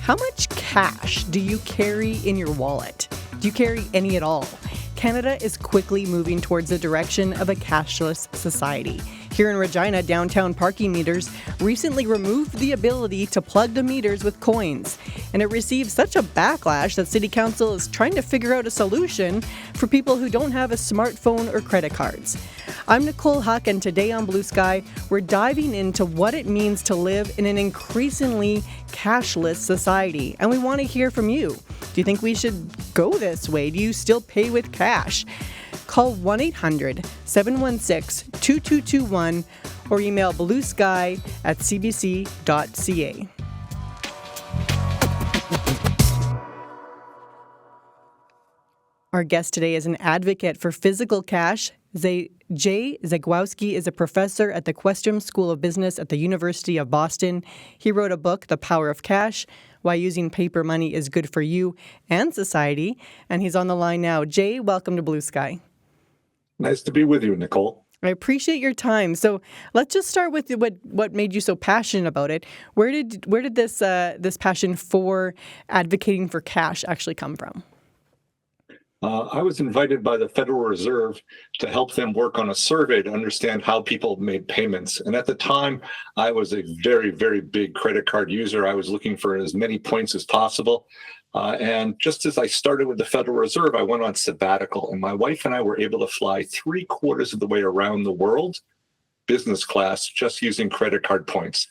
How much cash do you carry in your wallet? Do you carry any at all? Canada is quickly moving towards the direction of a cashless society. Here in Regina, downtown parking meters recently removed the ability to plug the meters with coins. And it received such a backlash that City Council is trying to figure out a solution for people who don't have a smartphone or credit cards. I'm Nicole Huck, and today on Blue Sky, we're diving into what it means to live in an increasingly cashless society. And we want to hear from you. Do you think we should go this way? Do you still pay with cash? Call 1-800-716-2221 or email bluesky@cbc.ca. Our guest today is an advocate for physical cash. Jay Zagwowski is a professor at the Questrom School of Business at the University of Boston. He wrote a book, The Power of Cash, Why Using Paper Money is Good for You and Society. And he's on the line now. Jay, welcome to Blue Sky. Nice to be with you, Nicole. I appreciate your time. So let's just start with what made you so passionate about it. Where did this passion for advocating for cash actually come from? I was invited by the Federal Reserve to help them work on a survey to understand how people made payments. And at the time, I was a very, very big credit card user. I was looking for as many points as possible. And just as I started with the Federal Reserve, I went on sabbatical. And my wife and I were able to fly 3/4 of the way around the world, business class, just using credit card points.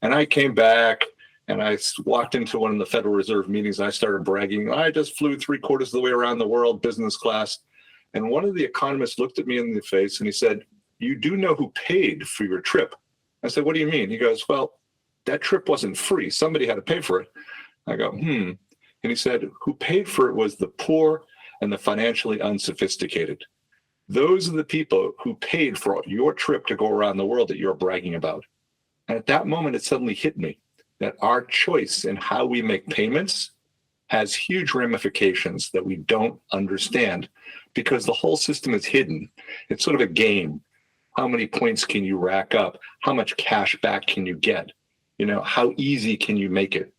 And I came back and I walked into one of the Federal Reserve meetings. I started bragging. I just flew 3/4 of the way around the world, business class. And one of the economists looked at me in the face and he said, "You do know who paid for your trip?" I said, "What do you mean?" He goes, "Well, that trip wasn't free. Somebody had to pay for it." I go, And he said, "Who paid for it was the poor and the financially unsophisticated. Those are the people who paid for your trip to go around the world that you're bragging about." And at that moment, it suddenly hit me that our choice in how we make payments has huge ramifications that we don't understand because the whole system is hidden. It's sort of a game. How many points can you rack up? How much cash back can you get? How easy can you make it?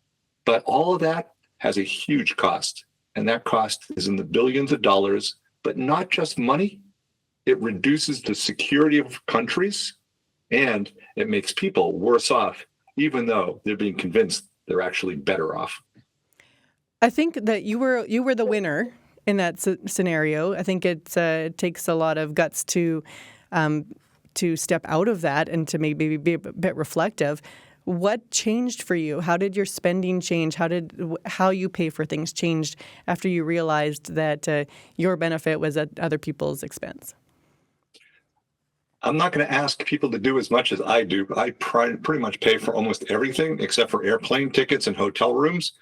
But all of that has a huge cost, and that cost is in the billions of dollars, but not just money. It reduces the security of countries, and it makes people worse off, even though they're being convinced they're actually better off. I think that you were the winner in that scenario. I think it takes a lot of guts to step out of that and to maybe be a bit reflective. What changed for you? How did your spending change? How you pay for things changed after you realized that your benefit was at other people's expense? I'm not going to ask people to do as much as I do. I pretty much pay for almost everything except for airplane tickets and hotel rooms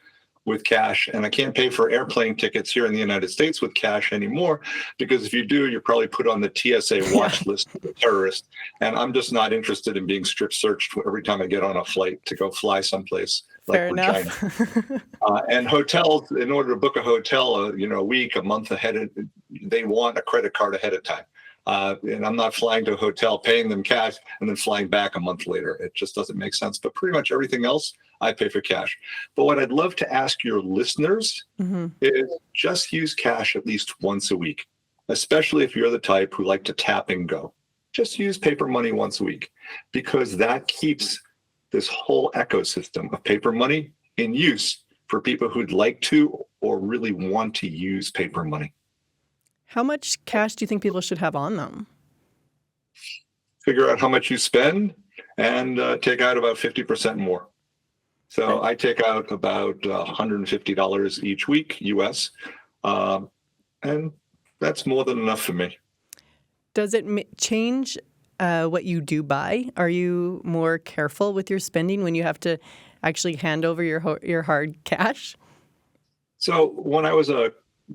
with cash. And I can't pay for airplane tickets here in the United States with cash anymore, because if you do, you're probably put on the TSA watch list of a terrorist. And I'm just not interested in being strip searched every time I get on a flight to go fly someplace like Regina. And hotels, in order to book a hotel, a week, a month ahead, they want a credit card ahead of time. And I'm not flying to a hotel, paying them cash, and then flying back a month later. It just doesn't make sense. But pretty much everything else, I pay for cash. But what I'd love to ask your listeners is just use cash at least once a week, especially if you're the type who like to tap and go. Just use paper money once a week, because that keeps this whole ecosystem of paper money in use for people who'd like to or really want to use paper money. How much cash do you think people should have on them? Figure out how much you spend and take out about 50% more. So I take out about $150 each week, US, and that's more than enough for me. Does it change what you do buy? Are you more careful with your spending when you have to actually hand over your hard cash? So when I was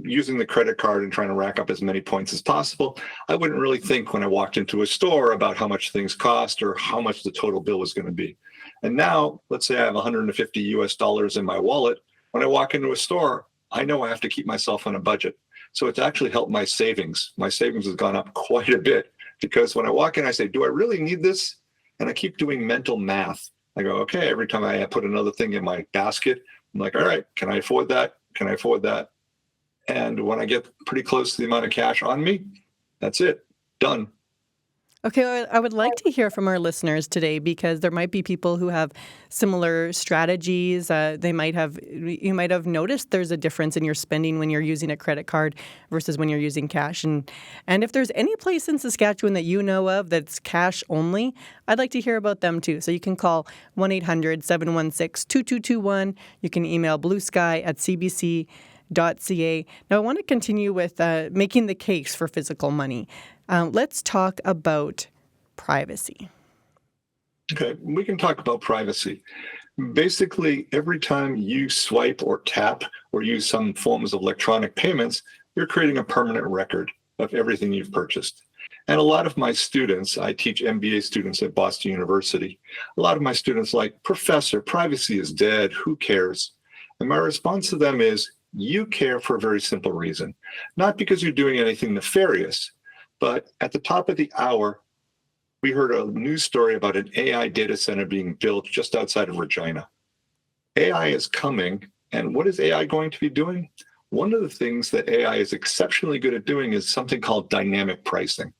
using the credit card and trying to rack up as many points as possible, I wouldn't really think when I walked into a store about how much things cost or how much the total bill was going to be. And now, let's say I have $150 US in my wallet. When I walk into a store, I know I have to keep myself on a budget. So it's actually helped my savings. My savings has gone up quite a bit, because when I walk in, I say, do I really need this? And I keep doing mental math. I go, okay, every time I put another thing in my basket, I'm like, all right, can I afford that? Can I afford that? And when I get pretty close to the amount of cash on me, that's it. Done. Okay, well, I would like to hear from our listeners today because there might be people who have similar strategies. You might have noticed there's a difference in your spending when you're using a credit card versus when you're using cash. And if there's any place in Saskatchewan that you know of that's cash only, I'd like to hear about them too. So you can call 1-800-716-2221. You can email bluesky@cbc.ca. Now, I want to continue with making the case for physical money. Let's talk about privacy. Okay, we can talk about privacy. Basically, every time you swipe or tap or use some forms of electronic payments, you're creating a permanent record of everything you've purchased. And a lot of my students, I teach MBA students at Boston University, a lot of my students like, Professor, privacy is dead, who cares? And my response to them is, you care for a very simple reason. Not because you're doing anything nefarious, but at the top of the hour, we heard a news story about an AI data center being built just outside of Regina. AI is coming, and what is AI going to be doing? One of the things that AI is exceptionally good at doing is something called dynamic pricing,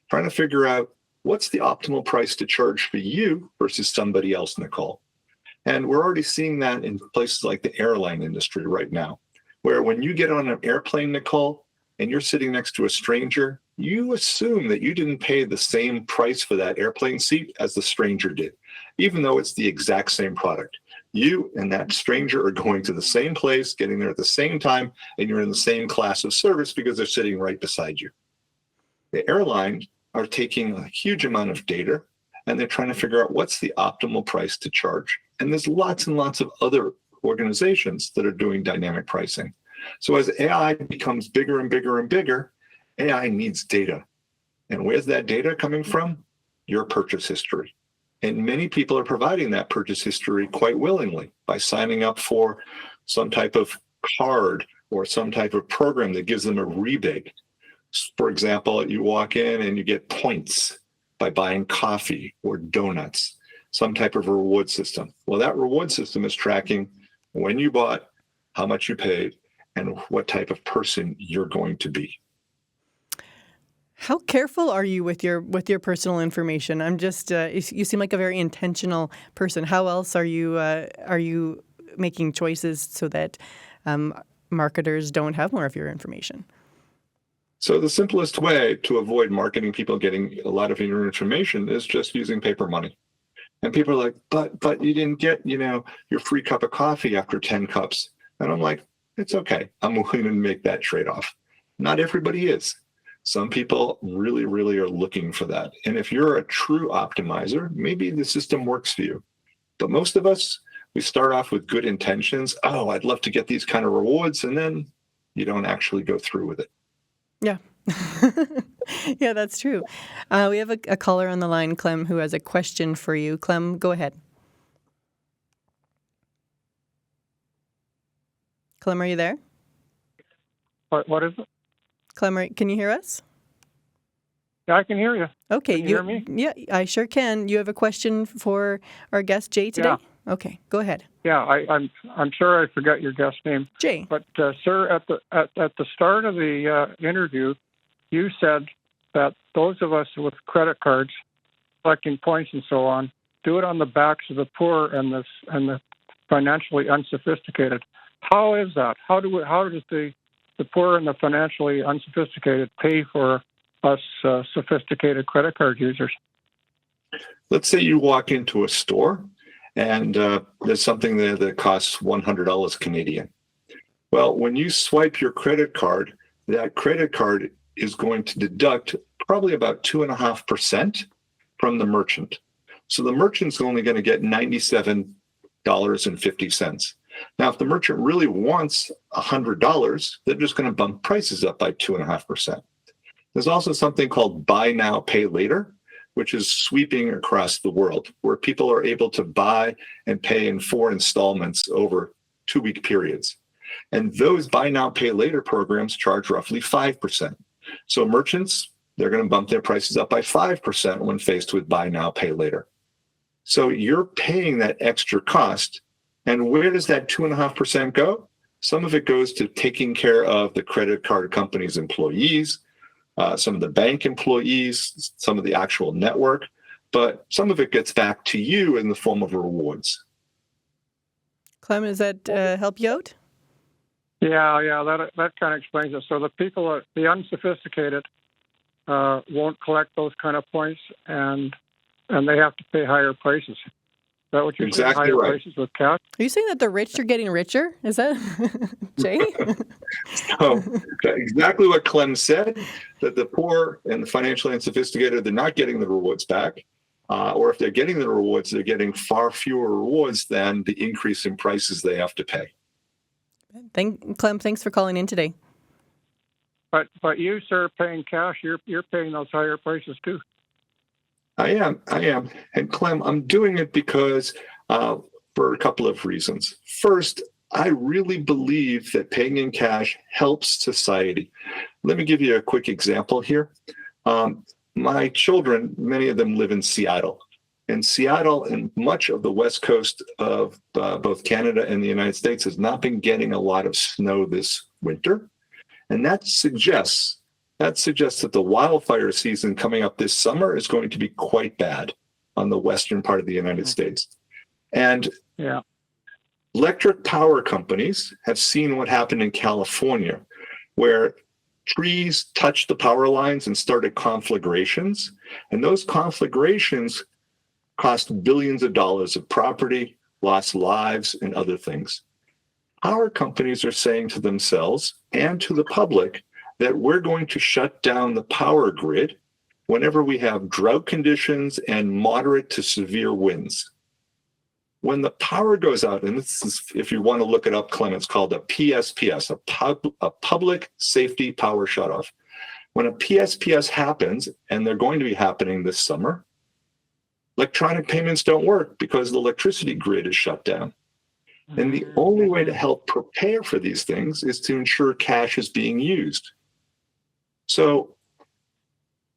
trying to figure out what's the optimal price to charge for you versus somebody else, Nicole. And we're already seeing that in places like the airline industry right now, where when you get on an airplane, Nicole, and you're sitting next to a stranger, you assume that you didn't pay the same price for that airplane seat as the stranger did, even though it's the exact same product. You and that stranger are going to the same place, getting there at the same time, and you're in the same class of service because they're sitting right beside you. The airlines are taking a huge amount of data, and they're trying to figure out what's the optimal price to charge. And there's lots and lots of other organizations that are doing dynamic pricing. So as AI becomes bigger and bigger and bigger, AI needs data. And where's that data coming from? Your purchase history. And many people are providing that purchase history quite willingly by signing up for some type of card or some type of program that gives them a rebate. For example, you walk in and you get points by buying coffee or donuts, some type of reward system. Well, that reward system is tracking when you bought, how much you paid, and what type of person you're going to be. How careful are you with your personal information? I'm just you seem like a very intentional person. How else are you making choices so that marketers don't have more of your information? So the simplest way to avoid marketing people getting a lot of your information is just using paper money. And people are like, but you didn't get, your free cup of coffee after 10 cups. And I'm like, it's okay. I'm willing to make that trade-off. Not everybody is. Some people really, really are looking for that. And if you're a true optimizer, maybe the system works for you. But most of us, we start off with good intentions. Oh, I'd love to get these kind of rewards. And then you don't actually go through with it. Yeah. Yeah, that's true. We have a caller on the line, Clem, who has a question for you. Clem, go ahead. Clem, are you there? What is it? Clem, can you hear us? Yeah, I can hear you. Okay. Can you hear me? Yeah, I sure can. You have a question for our guest, Jay, today? Yeah. Okay, go ahead. Yeah, I'm sorry I forgot your guest name. Jay. But sir, at the start of the interview, you said that those of us with credit cards, collecting points and so on, do it on the backs of the poor and the financially unsophisticated. How is that? How does the poor and the financially unsophisticated pay for us sophisticated credit card users? Let's say you walk into a store and there's something there that costs $100 Canadian. Well, when you swipe your credit card, that credit card is going to deduct probably about 2.5% from the merchant. So the merchant's only going to get $97.50. Now, if the merchant really wants $100, they're just going to bump prices up by 2.5%. There's also something called buy now, pay later, which is sweeping across the world, where people are able to buy and pay in 4 installments over 2-week periods. And those buy now, pay later programs charge roughly 5%. So merchants, they're going to bump their prices up by 5% when faced with buy now, pay later. So you're paying that extra cost And where does that 2.5% go? Some of it goes to taking care of the credit card company's employees, some of the bank employees, some of the actual network, but some of it gets back to you in the form of rewards. Clem, does that help you out? Yeah, that kind of explains it. So the people, the unsophisticated, won't collect those kind of points, and they have to pay higher prices. Is that what you're saying? Exactly Higher right. prices with cash? Are you saying that the rich are getting richer? Is that Jay? So exactly what Clem said, that the poor and the financially unsophisticated, they're not getting the rewards back. Or if they're getting the rewards, they're getting far fewer rewards than the increase in prices they have to pay. Clem, thanks for calling in today. But you, sir, paying cash, you're paying those higher prices too. I am. And Clem, I'm doing it because for a couple of reasons. First, I really believe that paying in cash helps society. Let me give you a quick example here. My children, many of them live in Seattle. And Seattle and much of the west coast of both Canada and the United States has not been getting a lot of snow this winter. And that suggests that the wildfire season coming up this summer is going to be quite bad on the western part of the United States. And electric power companies have seen what happened in California, where trees touched the power lines and started conflagrations. And those conflagrations cost billions of dollars of property, lost lives, and other things. Power companies are saying to themselves and to the public that we're going to shut down the power grid whenever we have drought conditions and moderate to severe winds. When the power goes out, and this is, if you want to look it up, Clem, it's called a PSPS, a public safety power shutoff. When a PSPS happens, and they're going to be happening this summer, electronic payments don't work because the electricity grid is shut down. And the only way to help prepare for these things is to ensure cash is being used. So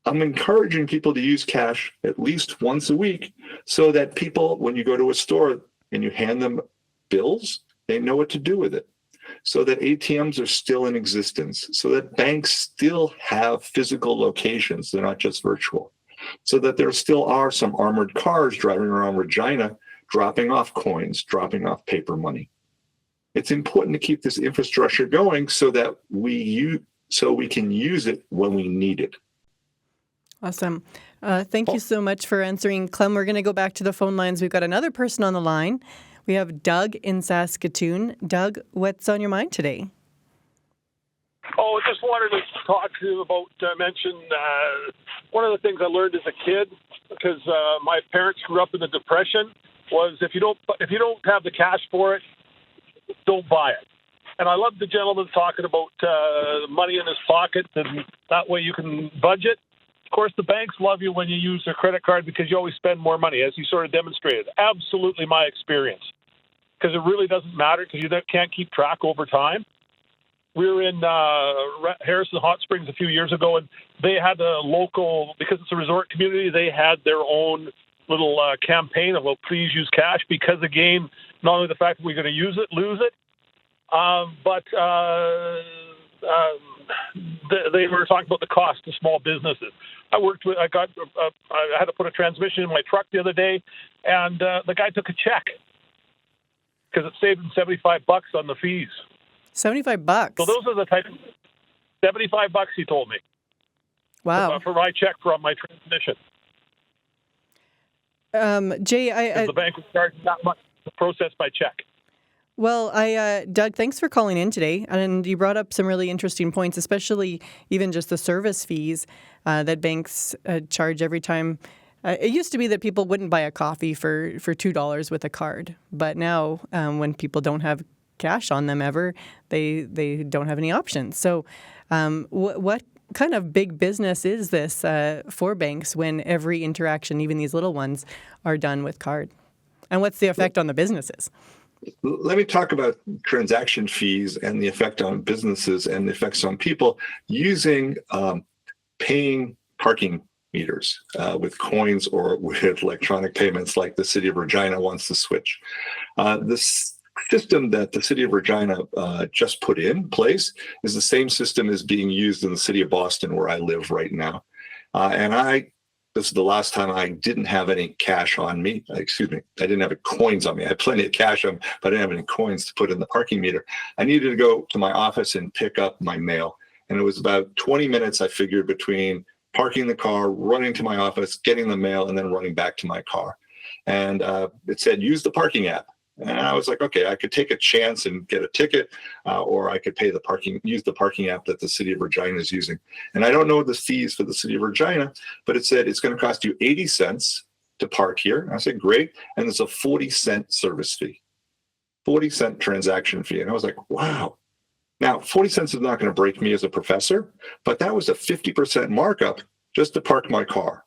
I'm encouraging people to use cash at least once a week so that people, when you go to a store and you hand them bills, they know what to do with it. So that ATMs are still in existence, so that banks still have physical locations. They're not just virtual. So that there still are some armored cars driving around Regina, dropping off coins, dropping off paper money. It's important to keep this infrastructure going so that we can use it when we need it. Awesome. Thank you so much for answering. Clem, we're going to go back to the phone lines. We've got another person on the line. We have Doug in Saskatoon. Doug, what's on your mind today? Oh, just wanted to talk to you about, mention one of the things I learned as a kid, because my parents grew up in the Depression, was if you don't have the cash for it, don't buy it. And I love the gentleman talking about money in his pocket, and that way you can budget. Of course, the banks love you when you use their credit card because you always spend more money, as you sort of demonstrated. Absolutely my experience, because it really doesn't matter because you can't keep track over time. We were in Harrison Hot Springs a few years ago, and they had a local, because it's a resort community, they had their own little campaign of, well, please use cash, because, again, not only the fact that we're going to use it, lose it, but they were talking about the cost to small businesses. I had to put a transmission in my truck the other day, and the guy took a check because it saved him $75 on the fees. $75. So those are the type of $75 he told me. Wow. For my check from my transmission. Jay, the bank was charging that much to process my check. Well, Doug, thanks for calling in today. And you brought up some really interesting points, especially even just the service fees that banks charge every time. It used to be that people wouldn't buy a coffee for $2 with a card. But now when people don't have cash on them ever, they don't have any options. So what kind of big business is this for banks when every interaction, even these little ones, are done with card? And what's the effect on the businesses? Let me talk about transaction fees and the effect on businesses and the effects on people using paying parking meters with coins or with electronic payments like the City of Regina wants to switch. system that the City of Regina just put in place is the same system as being used in the city of Boston, where I live right now. This is the last time I didn't have any cash on me. Excuse me, I didn't have any coins on me. I had plenty of cash on, but I didn't have any coins to put in the parking meter. I needed to go to my office and pick up my mail. And it was about 20 minutes, I figured, between parking the car, running to my office, getting the mail, and then running back to my car. And it said, use the parking app. And I was like, okay, I could take a chance and get a ticket, or I could use the parking app that the City of Regina is using. And I don't know the fees for the City of Regina, but it said it's going to cost you 80 cents to park here. And I said, great. And there's a 40-cent service fee, 40-cent transaction fee. And I was like, wow. Now, 40 cents is not going to break me as a professor, but that was a 50% markup just to park my car,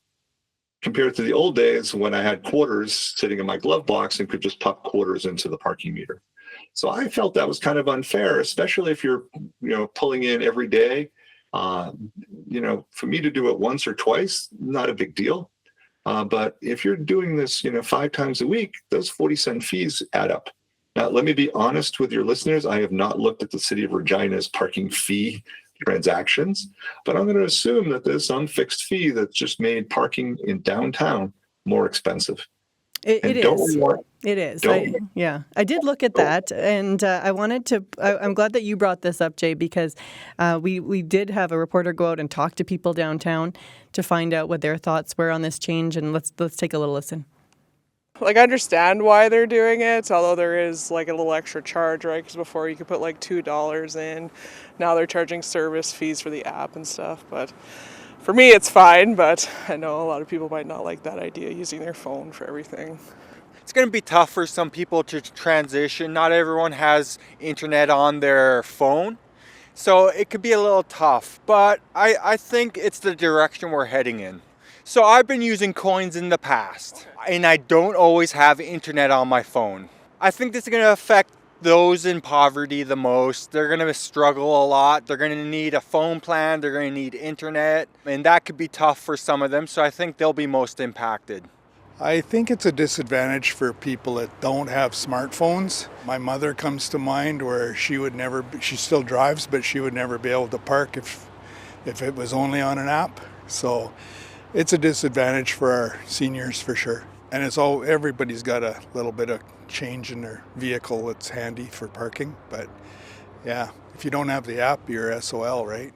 compared to the old days when I had quarters sitting in my glove box and could just pop quarters into the parking meter. So I felt that was kind of unfair, especially if you're, pulling in every day. For me to do it once or twice, not a big deal. But if you're doing this, 5 times a week, those 40-cent fees add up. Now, let me be honest with your listeners. I have not looked at the City of Regina's parking fee transactions, but I'm going to assume that there's some fixed fee that's just made parking in downtown more expensive. It is. I did look at that, and I'm glad that you brought this up, Jay, because we did have a reporter go out and talk to people downtown to find out what their thoughts were on this change, and let's take a little listen. I understand why they're doing it, although there is a little extra charge, right? Because before you could put $2 in. Now they're charging service fees for the app and stuff. But for me, it's fine. But I know a lot of people might not like that idea, using their phone for everything. It's going to be tough for some people to transition. Not everyone has internet on their phone. So it could be a little tough. But I think it's the direction we're heading in. So I've been using coins in the past, and I don't always have internet on my phone. I think this is going to affect those in poverty the most. They're going to struggle a lot. They're going to need a phone plan. They're going to need internet, and that could be tough for some of them. So I think they'll be most impacted. I think it's a disadvantage for people that don't have smartphones. My mother comes to mind, where she still drives, but she would never be able to park if it was only on an app. So it's a disadvantage for our seniors for sure. And everybody's got a little bit of change in their vehicle that's handy for parking. But yeah, if you don't have the app, you're SOL, right?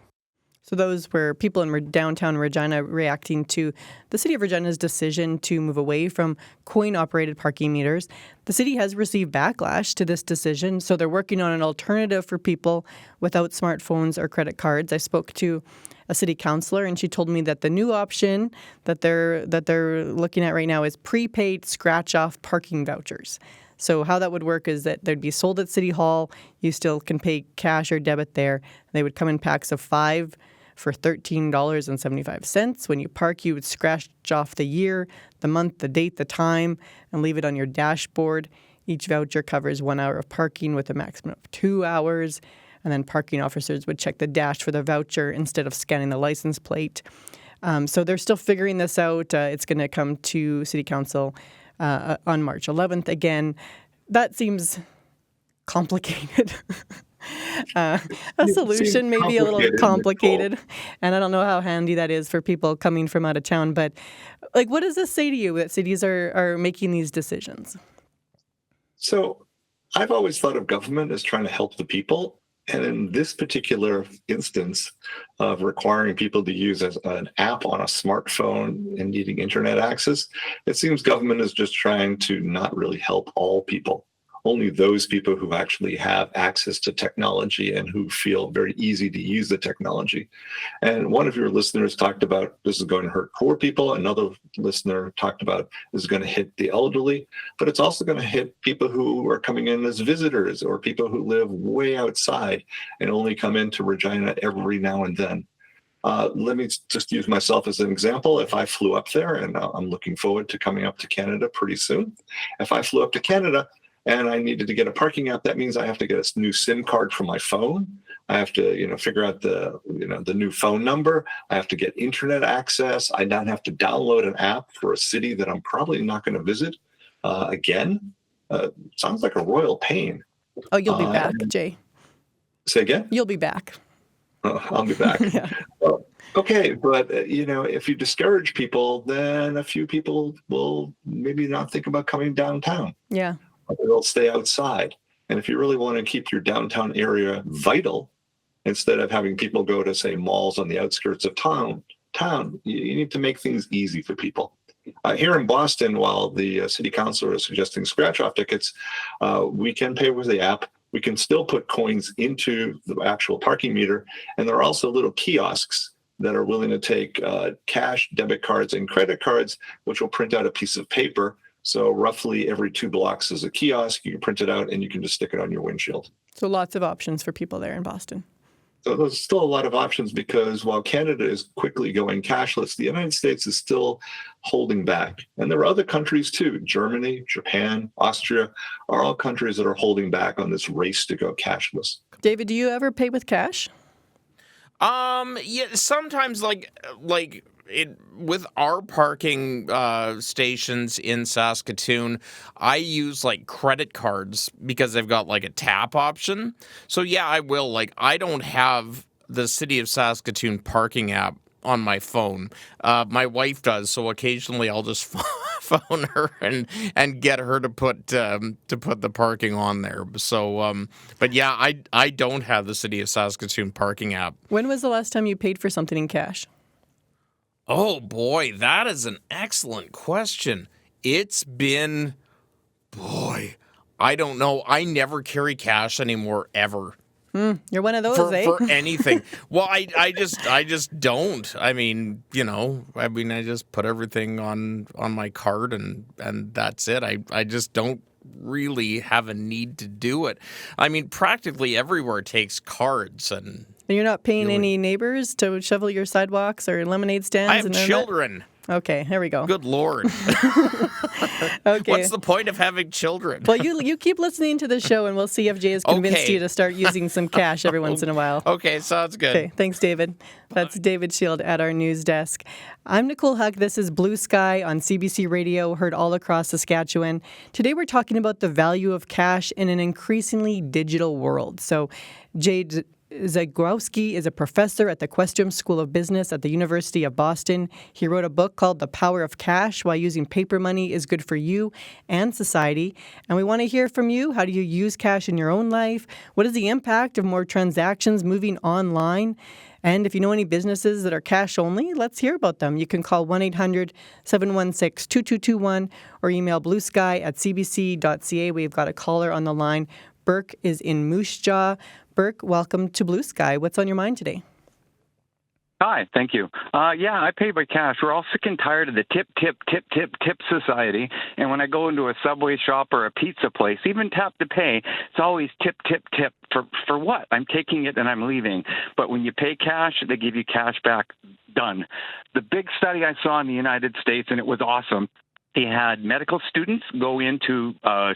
So those were people in downtown Regina reacting to the City of Regina's decision to move away from coin-operated parking meters. The city has received backlash to this decision, so they're working on an alternative for people without smartphones or credit cards. I spoke to a city councillor, and she told me that the new option that they're looking at right now is prepaid scratch-off parking vouchers. So how that would work is that they'd be sold at City Hall. You still can pay cash or debit there. They would come in packs of 5 for $13.75. When you park, you would scratch off the year, the month, the date, the time, and leave it on your dashboard. Each voucher covers 1 hour of parking with a maximum of 2 hours. And then parking officers would check the dash for the voucher instead of scanning the license plate. So they're still figuring this out. It's going to come to City Council on March 11th. Again, that seems complicated. A solution may be a little complicated, and I don't know how handy that is for people coming from out of town. But what does this say to you that cities are making these decisions? So I've always thought of government as trying to help the people. And in this particular instance of requiring people to use an app on a smartphone and needing internet access, it seems government is just trying to not really help all people. Only those people who actually have access to technology and who feel very easy to use the technology. And one of your listeners talked about this is going to hurt poor people. Another listener talked about this is going to hit the elderly, but it's also going to hit people who are coming in as visitors or people who live way outside and only come into Regina every now and then. Let me just use myself as an example. If I flew up there, and I'm looking forward to coming up to Canada pretty soon, if I flew up to Canada and I needed to get a parking app, that means I have to get a new SIM card for my phone. I have to, figure out the new phone number. I have to get internet access. I now have to download an app for a city that I'm probably not going to visit again. Sounds like a royal pain. Oh, you'll be back, And Jay. say again? You'll be back. I'll be back. Yeah. Well, okay, but if you discourage people, then a few people will maybe not think about coming downtown. Yeah. They'll stay outside. And if you really want to keep your downtown area vital, instead of having people go to, say, malls on the outskirts of town, you need to make things easy for people. Here in Boston, while the city council is suggesting scratch-off tickets, we can pay with the app. We can still put coins into the actual parking meter. And there are also little kiosks that are willing to take cash, debit cards, and credit cards, which will print out a piece of paper. So roughly every 2 blocks is a kiosk. You can print it out and you can just stick it on your windshield. So lots of options for people there in Boston. So there's still a lot of options because while Canada is quickly going cashless, the United States is still holding back. And there are other countries too. Germany, Japan, Austria are all countries that are holding back on this race to go cashless. David, do you ever pay with cash? Yeah, sometimes like it with our parking stations in Saskatoon, I use like credit cards because they've got like a tap option. So yeah, I will. Like, I don't have the City of Saskatoon parking app on my phone. My wife does, so occasionally I'll just phone her and get her to put the parking on there. So, but yeah, I don't have the City of Saskatoon parking app. When was the last time you paid for something in cash? Oh boy, that is an excellent question. It's been, I don't know. I never carry cash anymore ever. You're one of those, For anything. Well, I just don't. I mean, I just put everything on my card and that's it. I just don't really have a need to do it. I mean, practically everywhere takes cards and you're not paying any neighbors to shovel your sidewalks or lemonade stands? I have children. Okay, here we go. Good Lord. Okay. What's the point of having children? Well, you keep listening to the show, and we'll see if Jay has convinced you to start using some cash every once in a while. Okay, sounds good. Okay, thanks, David. That's David Shield at our news desk. I'm Nicole Huck. This is Blue Sky on CBC Radio, heard all across Saskatchewan. Today we're talking about the value of cash in an increasingly digital world. So, Jay Zagrowski is a professor at the Questrom School of Business at the University of Boston. He wrote a book called The Power of Cash, Why Using Paper Money is Good for You and Society. And we want to hear from you. How do you use cash in your own life? What is the impact of more transactions moving online? And if you know any businesses that are cash only, let's hear about them. You can call 1-800-716-2221 or email bluesky@cbc.ca. We've got a caller on the line. Burke is in Moose Jaw. Burke, welcome to Blue Sky. What's on your mind today? Hi, thank you. Yeah, I pay by cash. We're all sick and tired of the tip society. And when I go into a Subway shop or a pizza place, even tap to pay, it's always tip. For what? I'm taking it and I'm leaving. But when you pay cash, they give you cash back. Done. The big study I saw in the United States, and it was awesome, he had medical students go into a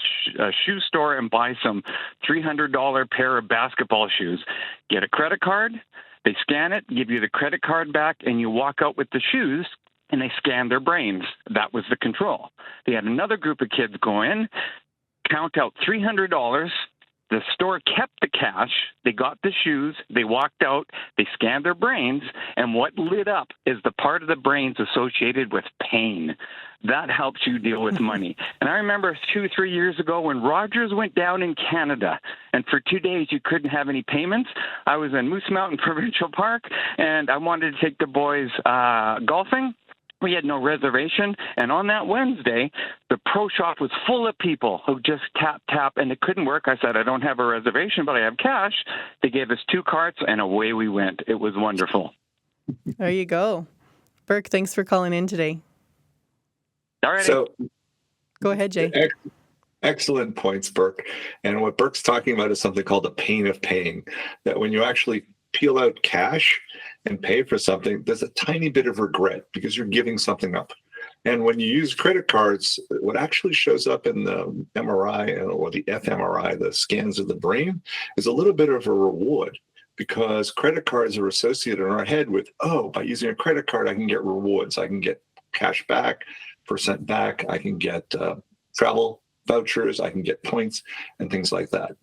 shoe store and buy some $300 pair of basketball shoes. Get a credit card, they scan it, give you the credit card back, and you walk out with the shoes, and they scan their brains. That was the control. They had another group of kids go in, count out $300. The store kept the cash. They got the shoes. They walked out. They scanned their brains. And what lit up is the part of the brains associated with pain. That helps you deal with money. And I remember 2-3 years ago when Rogers went down in Canada, and for 2 days you couldn't have any payments. I was in Moose Mountain Provincial Park, and I wanted to take the boys golfing. We had no reservation, and on that Wednesday, the pro shop was full of people who just tap, and it couldn't work. I said, I don't have a reservation, but I have cash. They gave us 2 carts, and away we went. It was wonderful. There you go. Burke, thanks for calling in today. All right. So, go ahead, Jay. Excellent points, Burke. And what Burke's talking about is something called the pain of paying, that when you actually peel out cash and pay for something, there's a tiny bit of regret because you're giving something up. And when you use credit cards, what actually shows up in the MRI or the fMRI, the scans of the brain, is a little bit of a reward because credit cards are associated in our head with, by using a credit card, I can get rewards. I can get cash back, percent back. I can get travel vouchers, I can get points and things like that.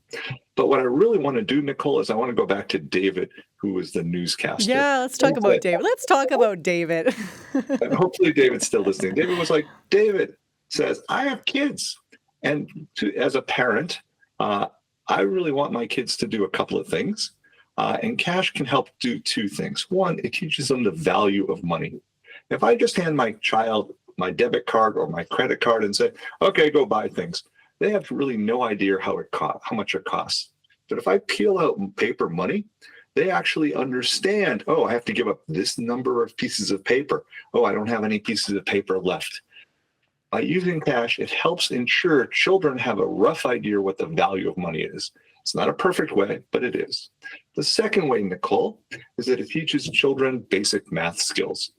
But what I really want to do, Nicole, is I want to go back to David, who was the newscaster. Yeah, let's talk about David. Let's talk about David. And hopefully David's still listening. David was like, David says, I have kids. And as a parent, I really want my kids to do a couple of things. And cash can help do two things. One, it teaches them the value of money. If I just hand my child my debit card or my credit card and say, okay, go buy things, they have really no idea how much it costs. But if I peel out paper money, they actually understand, oh, I have to give up this number of pieces of paper. Oh, I don't have any pieces of paper left. By using cash, it helps ensure children have a rough idea what the value of money is. It's not a perfect way, but it is. The second way, Nicole, is that it teaches children basic math skills.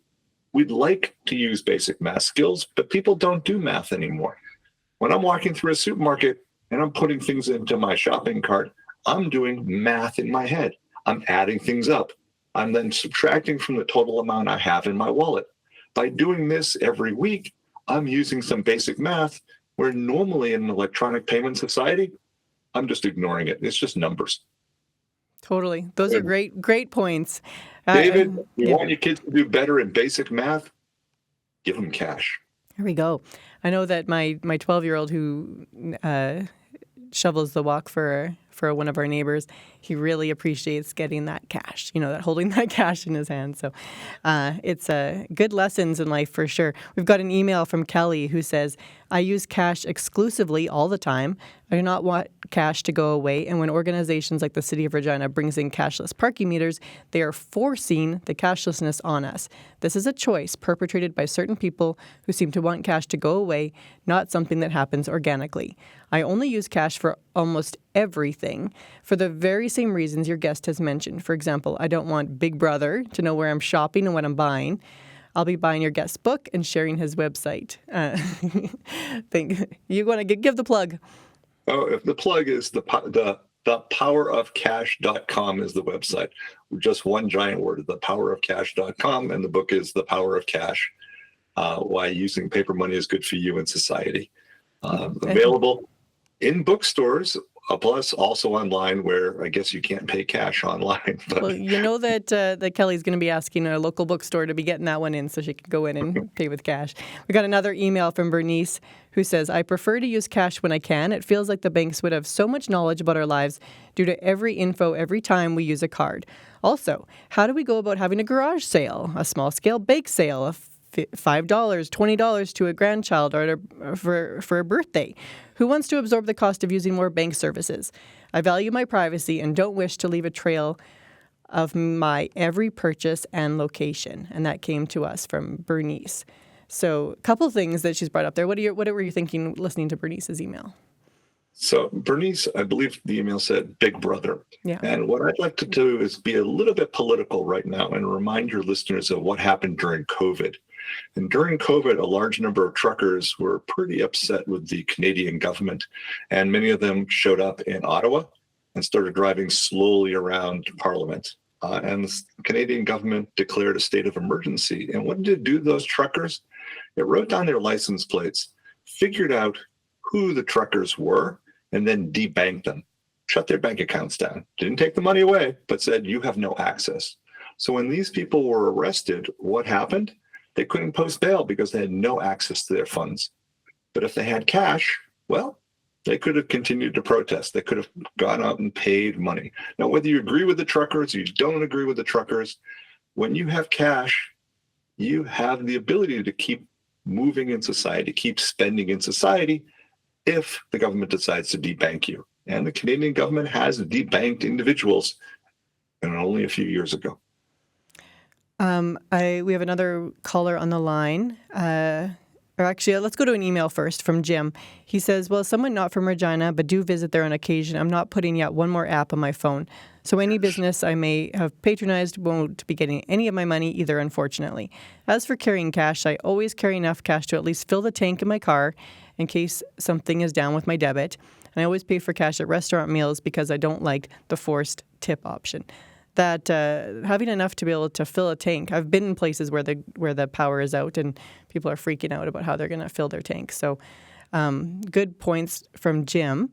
We'd like to use basic math skills, but people don't do math anymore. When I'm walking through a supermarket and I'm putting things into my shopping cart, I'm doing math in my head. I'm adding things up. I'm then subtracting from the total amount I have in my wallet. By doing this every week, I'm using some basic math where normally in an electronic payment society, I'm just ignoring it. It's just numbers. Totally. Those are great points. David, you want your kids to do better in basic math? Give them cash. There we go. I know that my 12-year-old who shovels the walk for one of our neighbors, he really appreciates getting that cash, that holding that cash in his hand. So it's good lessons in life for sure. We've got an email from Kelly who says, I use cash exclusively all the time. I do not want cash to go away. And when organizations like the City of Regina brings in cashless parking meters, they are forcing the cashlessness on us. This is a choice perpetrated by certain people who seem to want cash to go away, not something that happens organically. I only use cash for almost everything for the very same reasons your guest has mentioned. For example, I don't want Big Brother to know where I'm shopping and what I'm buying. I'll be buying your guest's book and sharing his website. You want to give the plug? Oh, if the plug is the powerofcash.com is the website. Just one giant word, thepowerofcash.com, and the book is The Power of Cash, Why Using Paper Money is Good for You and Society. Available in bookstores, plus also online, where I guess you can't pay cash online. But well, you know that Kelly's going to be asking a local bookstore to be getting that one in so she can go in and pay with cash. We got another email from Bernice who says, I prefer to use cash when I can. It feels like the banks would have so much knowledge about our lives due to every info every time we use a card. Also, how do we go about having a garage sale, a small-scale bake sale, a $5, $20 to a grandchild or for a birthday? Who wants to absorb the cost of using more bank services? I value my privacy and don't wish to leave a trail of my every purchase and location. And that came to us from Bernice. So a couple things that she's brought up there. What were you thinking listening to Bernice's email? So Bernice, I believe the email said Big Brother. Yeah. And what I'd like to do is be a little bit political right now and remind your listeners of what happened during COVID. And during COVID, a large number of truckers were pretty upset with the Canadian government, and many of them showed up in Ottawa and started driving slowly around Parliament. And the Canadian government declared a state of emergency. And what did it do to those truckers? It wrote down their license plates, figured out who the truckers were, and then debanked them, shut their bank accounts down, didn't take the money away, but said, you have no access. So when these people were arrested, what happened? They couldn't post bail because they had no access to their funds. But if they had cash, well, they could have continued to protest. They could have gone out and paid money. Now, whether you agree with the truckers or you don't agree with the truckers, when you have cash, you have the ability to keep moving in society, keep spending in society if the government decides to debank you. And the Canadian government has debanked individuals, and only a few years ago. We have another caller on the line. Or actually, let's go to an email first from Jim. He says, well, someone not from Regina, but do visit there on occasion. I'm not putting yet one more app on my phone. So any business I may have patronized won't be getting any of my money either, unfortunately. As for carrying cash, I always carry enough cash to at least fill the tank in my car in case something is down with my debit. And I always pay for cash at restaurant meals because I don't like the forced tip option. That having enough to be able to fill a tank. I've been in places where the power is out and people are freaking out about how they're going to fill their tank. So Good points from Jim.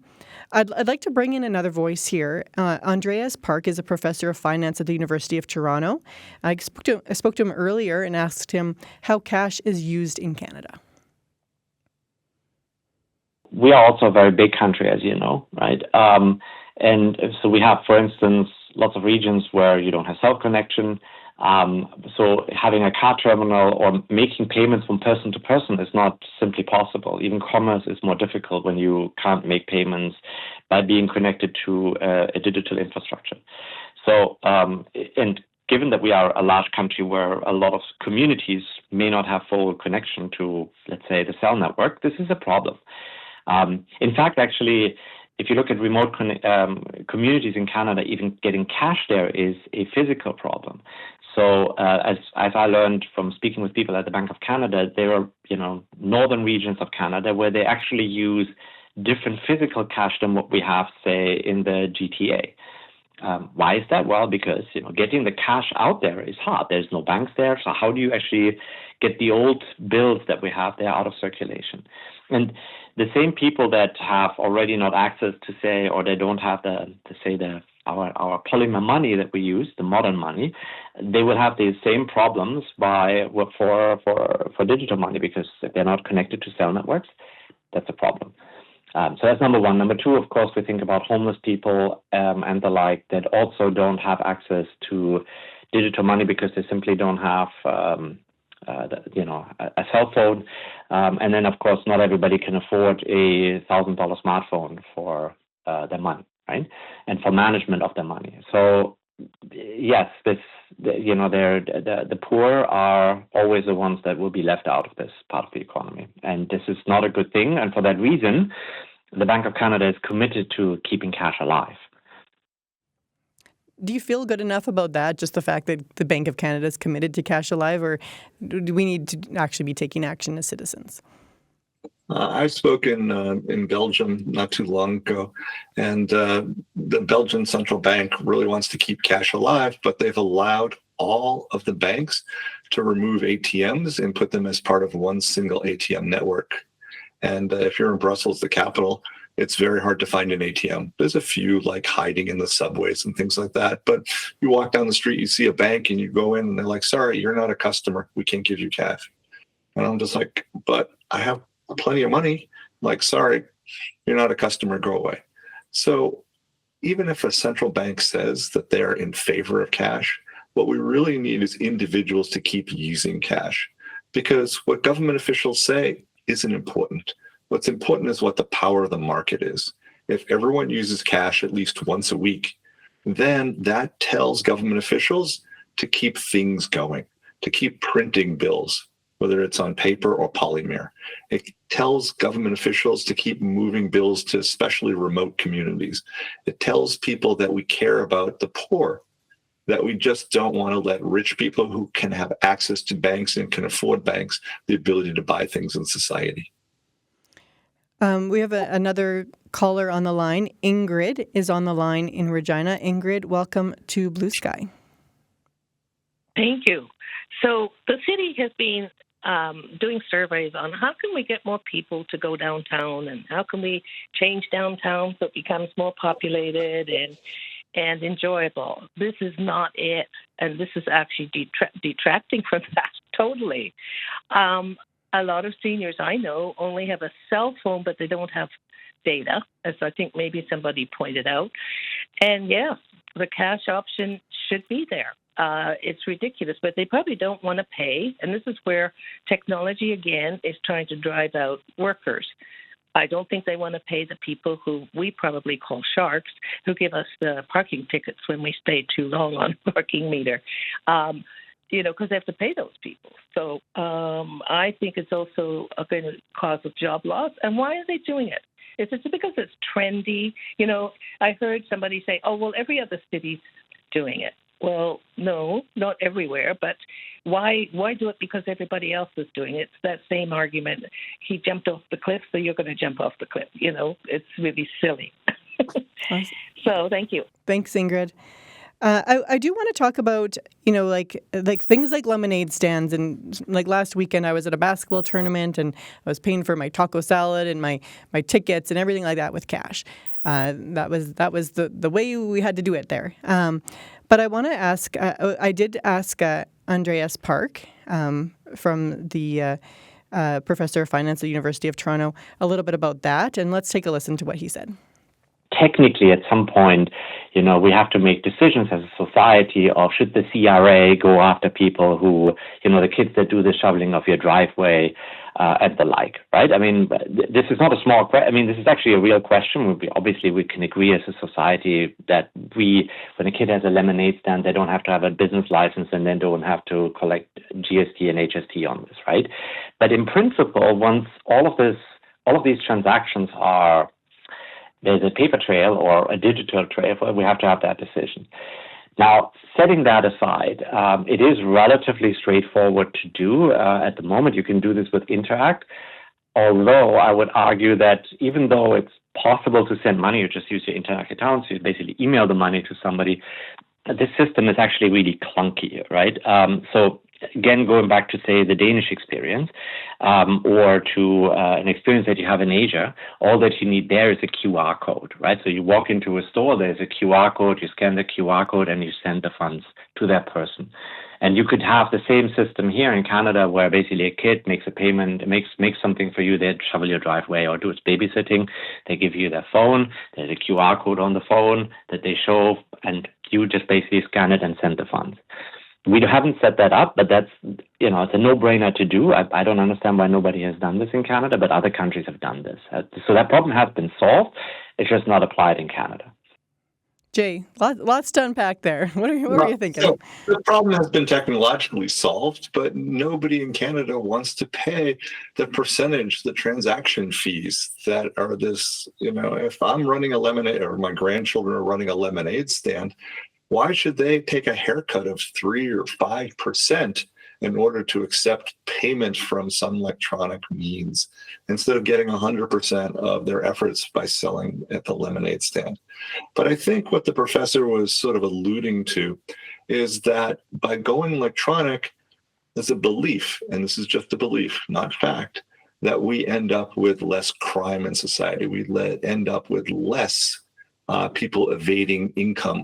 I'd like to bring in another voice here. Andreas Park is a professor of finance at the University of Toronto. I spoke to him earlier and asked him how cash is used in Canada. We are also a very big country, as you know, right? And so we have, for instance, lots of regions where you don't have cell connection. So having a card terminal or making payments from person to person is not simply possible. Even commerce is more difficult when you can't make payments by being connected to a digital infrastructure. So, and given that we are a large country where a lot of communities may not have full connection to, let's say, the cell network, this is a problem. In fact, actually, if you look at remote communities in Canada, even getting cash there is a physical problem. So as I learned from speaking with people at the Bank of Canada, there are northern regions of Canada where they actually use different physical cash than what we have, say, in the GTA. Why is that? Well, because getting the cash out there is hard. There's no banks there. So how do you actually get the old bills that we have there out of circulation? And the same people that have already not access to say, or they don't have our polymer money that we use, the modern money, they will have the same problems for digital money, because if they're not connected to cell networks, that's a problem. So that's number one. Number two, of course, we think about homeless people and the like that also don't have access to digital money because they simply don't have a cell phone. And then, of course, not everybody can afford a $1,000 smartphone for their money, right? And for management of their money. So, yes, the poor are always the ones that will be left out of this part of the economy. And this is not a good thing. And for that reason, the Bank of Canada is committed to keeping cash alive. Do you feel good enough about that, just the fact that the Bank of Canada is committed to cash alive, or do we need to actually be taking action as citizens? I spoke in Belgium not too long ago, and the Belgian central bank really wants to keep cash alive, but they've allowed all of the banks to remove ATMs and put them as part of one single ATM network. And if you're in Brussels, the capital, it's very hard to find an ATM. There's a few like hiding in the subways and things like that. But you walk down the street, you see a bank and you go in and they're like, sorry, you're not a customer. We can't give you cash. And I'm just like, but I have plenty of money. Like, sorry, you're not a customer, go away. So even if a central bank says that they're in favor of cash, what we really need is individuals to keep using cash, because what government officials say isn't important. What's important is what the power of the market is. If everyone uses cash at least once a week, then that tells government officials to keep things going, to keep printing bills, whether it's on paper or polymer. It tells government officials to keep moving bills to especially remote communities. It tells people that we care about the poor, that we just don't want to let rich people who can have access to banks and can afford banks the ability to buy things in society. We have another caller on the line. Ingrid is on the line in Regina. Ingrid, welcome to Blue Sky. Thank you. So the city has been doing surveys on how can we get more people to go downtown, and how can we change downtown so it becomes more populated and enjoyable. This is not it, and this is actually detracting from that totally. A lot of seniors I know only have a cell phone, but they don't have data, as I think maybe somebody pointed out. And yes, the cash option should be there. It's ridiculous, but they probably don't want to pay. And this is where technology, again, is trying to drive out workers. I don't think they want to pay the people who we probably call sharks, who give us the parking tickets when we stay too long on parking meter. Because they have to pay those people. So I think it's also going to cause a job loss. And why are they doing it? Is it because it's trendy? I heard somebody say, oh, well, every other city's doing it. Well, no, not everywhere. But why do it because everybody else is doing it? It's that same argument. He jumped off the cliff, so you're going to jump off the cliff. It's really silly. So thank you. Thanks, Ingrid. I do want to talk about, like things like lemonade stands. And like last weekend, I was at a basketball tournament and I was paying for my taco salad and my tickets and everything like that with cash. That was the way we had to do it there. But I want to ask, I did ask Andreas Park from the professor of finance at the University of Toronto a little bit about that. And let's take a listen to what he said. Technically, at some point, we have to make decisions as a society of should the CRA go after people who, the kids that do the shoveling of your driveway and the like, right? I mean, this is not a small question. I mean, this is actually a real question. Obviously, we can agree as a society that when a kid has a lemonade stand, they don't have to have a business license and then don't have to collect GST and HST on this, right? But in principle, once all of these transactions are there's a paper trail or a digital trail, we have to have that decision. Now, setting that aside, it is relatively straightforward to do. At the moment, you can do this with Interact, although I would argue that even though it's possible to send money, you just use your Interact account, so you basically email the money to somebody, this system is actually really clunky, right? So again, going back to, say, the Danish experience or to an experience that you have in Asia, all that you need there is a QR code, right? So you walk into a store, there's a QR code, you scan the QR code, and you send the funds to that person. And you could have the same system here in Canada where basically a kid makes a payment, makes something for you, they shovel your driveway or do its babysitting, they give you their phone, there's a QR code on the phone that they show, and you just basically scan it and send the funds. We haven't set that up, but that's, it's a no-brainer to do. I don't understand why nobody has done this in Canada, but other countries have done this. So that problem has been solved. It's just not applied in Canada. Jay, lots to unpack there. What are you thinking? So the problem has been technologically solved, but nobody in Canada wants to pay the percentage, the transaction fees that are this, if I'm running a lemonade or my grandchildren are running a lemonade stand, why should they take a haircut of 3 or 5% in order to accept payment from some electronic means instead of getting 100% of their efforts by selling at the lemonade stand? But I think what the professor was sort of alluding to is that by going electronic, there's a belief, and this is just a belief, not fact, that we end up with less crime in society. We end up with less people evading income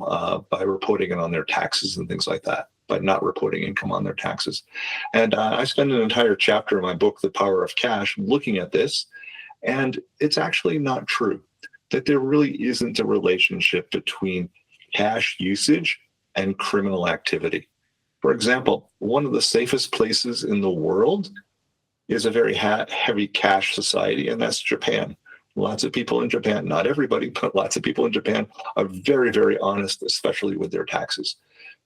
by reporting it on their taxes and things like that, by not reporting income on their taxes. And I spend an entire chapter in my book, The Power of Cash, looking at this, and it's actually not true, that there really isn't a relationship between cash usage and criminal activity. For example, one of the safest places in the world is a very heavy cash society, and that's Japan. Lots of people in Japan, not everybody, but lots of people in Japan are very, very honest, especially with their taxes.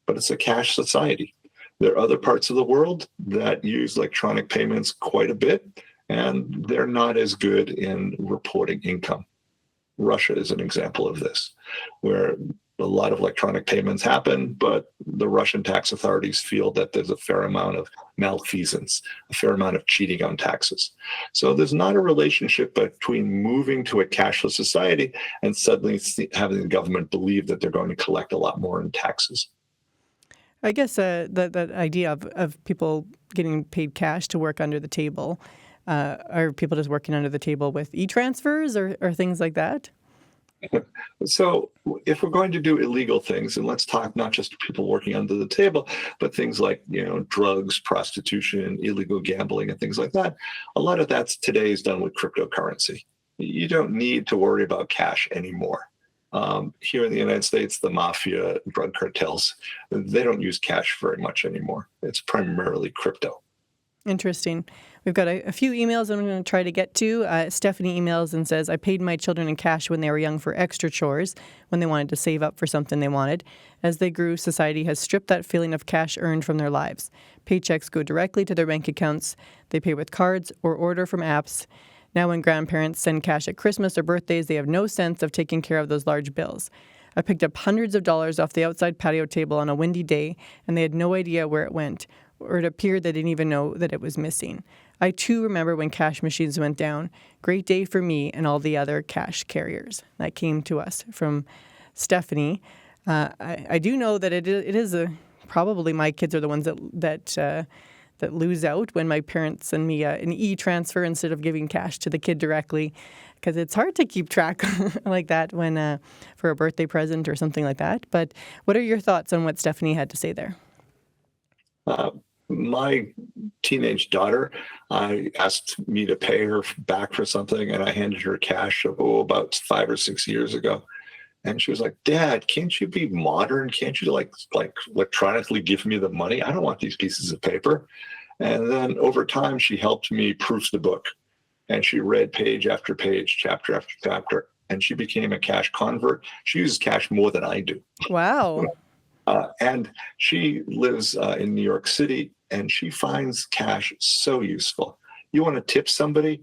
But it's a cash society. There are other parts of the world that use electronic payments quite a bit, and they're not as good in reporting income. Russia is an example of this, where a lot of electronic payments happen, but the Russian tax authorities feel that there's a fair amount of malfeasance, a fair amount of cheating on taxes. So there's not a relationship between moving to a cashless society and suddenly having the government believe that they're going to collect a lot more in taxes. I guess that idea of people getting paid cash to work under the table, are people just working under the table with e-transfers or things like that? So if we're going to do illegal things, and let's talk not just people working under the table, but things like, drugs, prostitution, illegal gambling, and things like that, a lot of that's today is done with cryptocurrency. You don't need to worry about cash anymore. Here in the United States, the mafia, drug cartels, they don't use cash very much anymore. It's primarily crypto. Interesting. We've got a few emails I'm going to try to get to. Stephanie emails and says, I paid my children in cash when they were young for extra chores, when they wanted to save up for something they wanted. As they grew, society has stripped that feeling of cash earned from their lives. Paychecks go directly to their bank accounts. They pay with cards or order from apps. Now when grandparents send cash at Christmas or birthdays, they have no sense of taking care of those large bills. I picked up hundreds of dollars off the outside patio table on a windy day, and they had no idea where it went, or it appeared they didn't even know that it was missing. I, too, remember when cash machines went down. Great day for me and all the other cash carriers. That came to us from Stephanie. I do know that it is probably my kids are the ones that lose out when my parents send me an e-transfer instead of giving cash to the kid directly, because it's hard to keep track like that when for a birthday present or something like that. But what are your thoughts on what Stephanie had to say there? My teenage daughter, I asked me to pay her back for something, and I handed her cash about 5 or 6 years ago. And she was like, "Dad, can't you be modern? Can't you like electronically give me the money? I don't want these pieces of paper." And then over time, she helped me proof the book. And she read page after page, chapter after chapter, and she became a cash convert. She uses cash more than I do. Wow. And she lives in New York City, and she finds cash so useful. You want to tip somebody?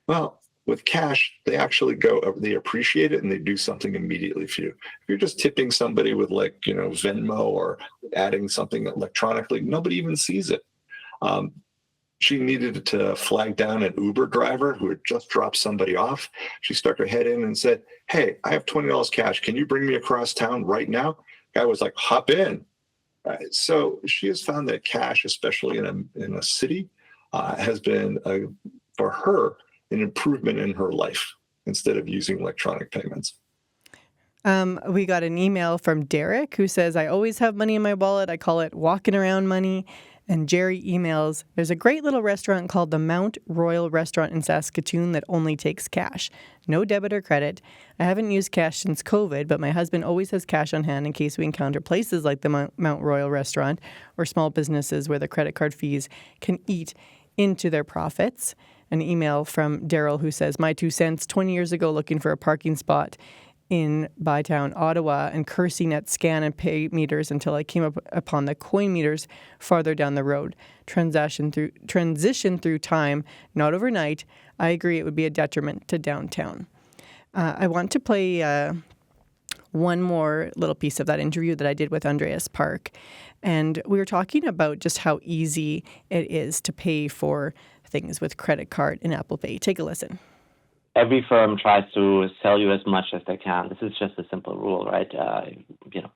Well, with cash, they actually they appreciate it and they do something immediately for you. If you're just tipping somebody with Venmo or adding something electronically, nobody even sees it. She needed to flag down an Uber driver who had just dropped somebody off. She stuck her head in and said, "Hey, I have $20 cash. Can you bring me across town right now?" Guy was like, "Hop in." So she has found that cash, especially in a city, has been for her an improvement in her life instead of using electronic payments. We got an email from Derek who says, "I always have money in my wallet. I call it walking around money." And Jerry emails, "There's a great little restaurant called the Mount Royal Restaurant in Saskatoon that only takes cash. No debit or credit. I haven't used cash since COVID, but my husband always has cash on hand in case we encounter places like the Mount Royal Restaurant or small businesses where the credit card fees can eat into their profits." An email from Daryl who says, "My 2 cents, 20 years ago looking for a parking spot in Bytown, Ottawa, and cursing at scan and pay meters until I came upon the coin meters farther down the road. Transition through time, not overnight. I agree it would be a detriment to downtown." I want to play one more little piece of that interview that I did with Andreas Park. And we were talking about just how easy it is to pay for things with credit card and Apple Pay. Take a listen. Every firm tries to sell you as much as they can. This is just a simple rule, right?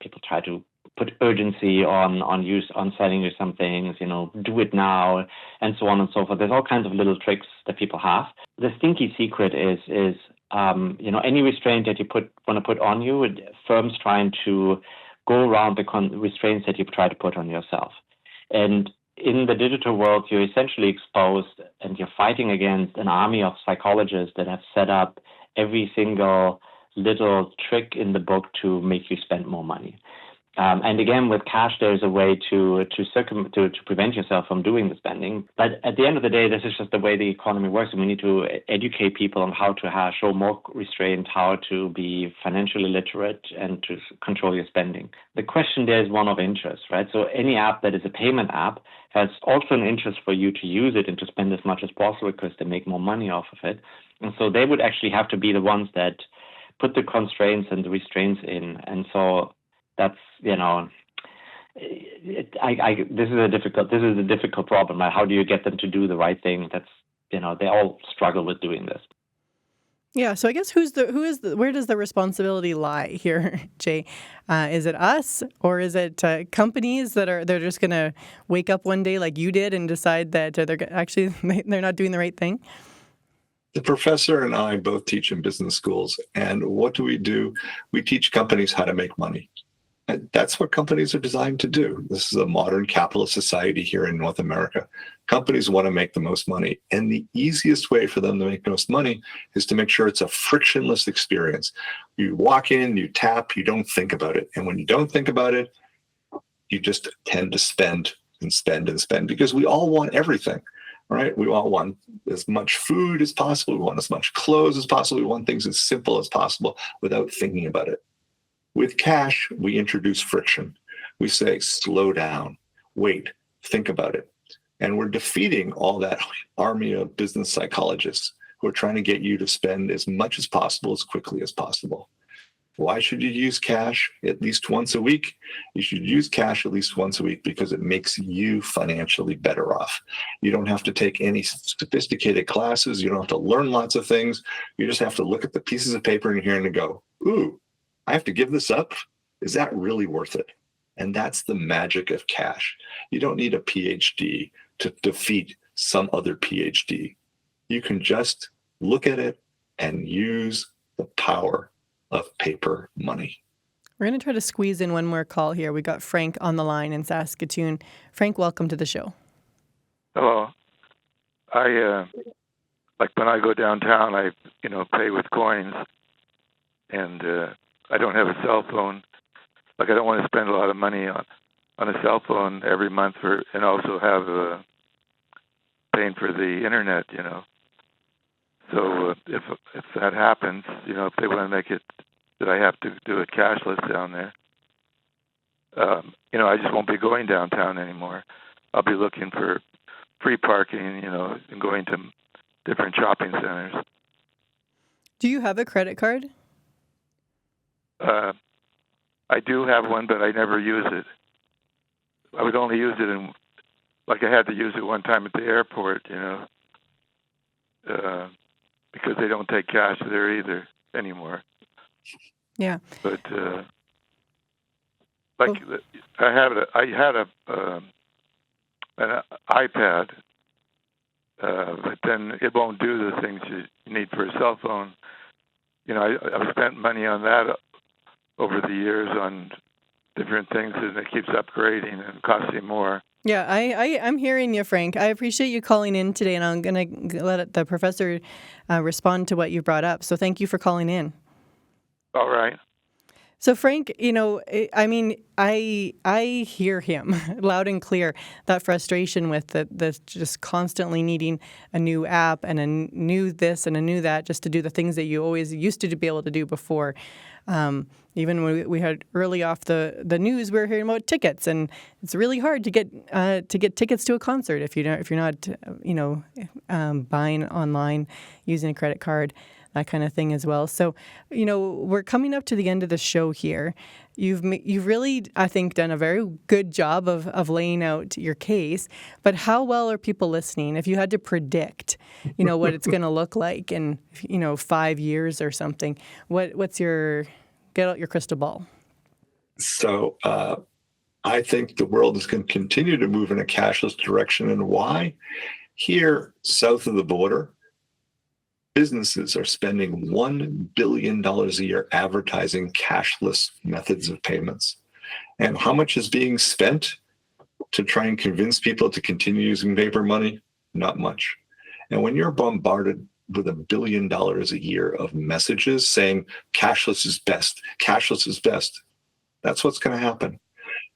People try to put urgency on selling you some things, do it now, and so on and so forth. There's all kinds of little tricks that people have. The stinky secret is any restraint that you want to put on you, firms trying to go around the restraints that you try to put on yourself. And in the digital world, you're essentially exposed and you're fighting against an army of psychologists that have set up every single little trick in the book to make you spend more money. And again, with cash, there's a way to prevent yourself from doing the spending. But at the end of the day, this is just the way the economy works. And we need to educate people on how to show more restraint, how to be financially literate, and to control your spending. The question there is one of interest, right? So any app that is a payment app has also an interest for you to use it and to spend as much as possible because they make more money off of it. And so they would actually have to be the ones that put the constraints and the restraints in. And so that's, this is a difficult problem. Right? How do you get them to do the right thing? That's, they all struggle with doing this. Yeah, so I guess where does the responsibility lie here, Jay? Is it us or is it companies they're just going to wake up one day like you did and decide that they're not doing the right thing? The professor and I both teach in business schools, and what do? We teach companies how to make money. And that's what companies are designed to do. This is a modern capitalist society here in North America. Companies want to make the most money. And the easiest way for them to make the most money is to make sure it's a frictionless experience. You walk in, you tap, you don't think about it. And when you don't think about it, you just tend to spend and spend and spend because we all want everything, right? We all want as much food as possible. We want as much clothes as possible. We want things as simple as possible without thinking about it. With cash, we introduce friction. We say, slow down, wait, think about it. And we're defeating all that army of business psychologists who are trying to get you to spend as much as possible, as quickly as possible. Why should you use cash at least once a week? You should use cash at least once a week because it makes you financially better off. You don't have to take any sophisticated classes. You don't have to learn lots of things. You just have to look at the pieces of paper in here and go, ooh, I have to give this up? Is that really worth it? And that's the magic of cash. You don't need a PhD to defeat some other PhD. You can just look at it and use the power of paper money. We're going to try to squeeze in one more call here. We got Frank on the line in Saskatoon. Frank, welcome to the show. Hello. I like when I go downtown, I pay with coins, and I don't have a cell phone. Like I don't want to spend a lot of money on a cell phone every month and also have paying for the internet. So if that happens, if they want to make it that I have to do it cashless down there, I just won't be going downtown anymore. I'll be looking for free parking, and going to different shopping centers. Do you have a credit card? I do have one, but I never use it. I would only use it I had to use it one time at the airport, because they don't take cash there either anymore. Yeah. But I had an iPad, but then it won't do the things you need for a cell phone. I've spent money on that over the years on different things, and it keeps upgrading and costing more. Yeah, I'm hearing you, Frank. I appreciate you calling in today, and I'm going to let the professor respond to what you brought up. So thank you for calling in. All right. So Frank, I hear him loud and clear, that frustration with the just constantly needing a new app and a new this and a new that just to do the things that you always used to be able to do before. Even when we had early off the news, we were hearing about tickets, and it's really hard to get tickets to a concert if you're not buying online using a credit card, that kind of thing as well. So, we're coming up to the end of the show here. You've really, I think, done a very good job of laying out your case. But how well are people listening? If you had to predict, what it's going to look like in 5 years or something, get out your crystal ball. So I think the world is going to continue to move in a cashless direction. And why? Here, south of the border, businesses are spending $1 billion a year advertising cashless methods of payments. And how much is being spent to try and convince people to continue using paper money? Not much. And when you're bombarded with $1 billion a year of messages saying cashless is best, that's what's going to happen.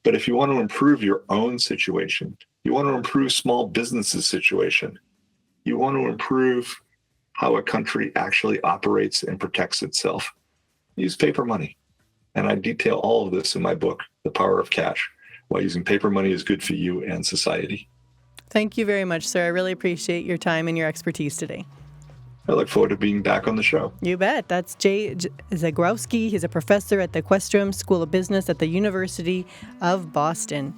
But if you want to improve your own situation, you want to improve small businesses' situation, you want to improve how a country actually operates and protects itself, use paper money. And I detail all of this in my book, The Power of Cash, why using paper money is good for you and society. Thank you very much, sir. I really appreciate your time and your expertise today. I look forward to being back on the show. You bet. That's Jay Zagrowski. He's a professor at the Questrom School of Business at the University of Boston.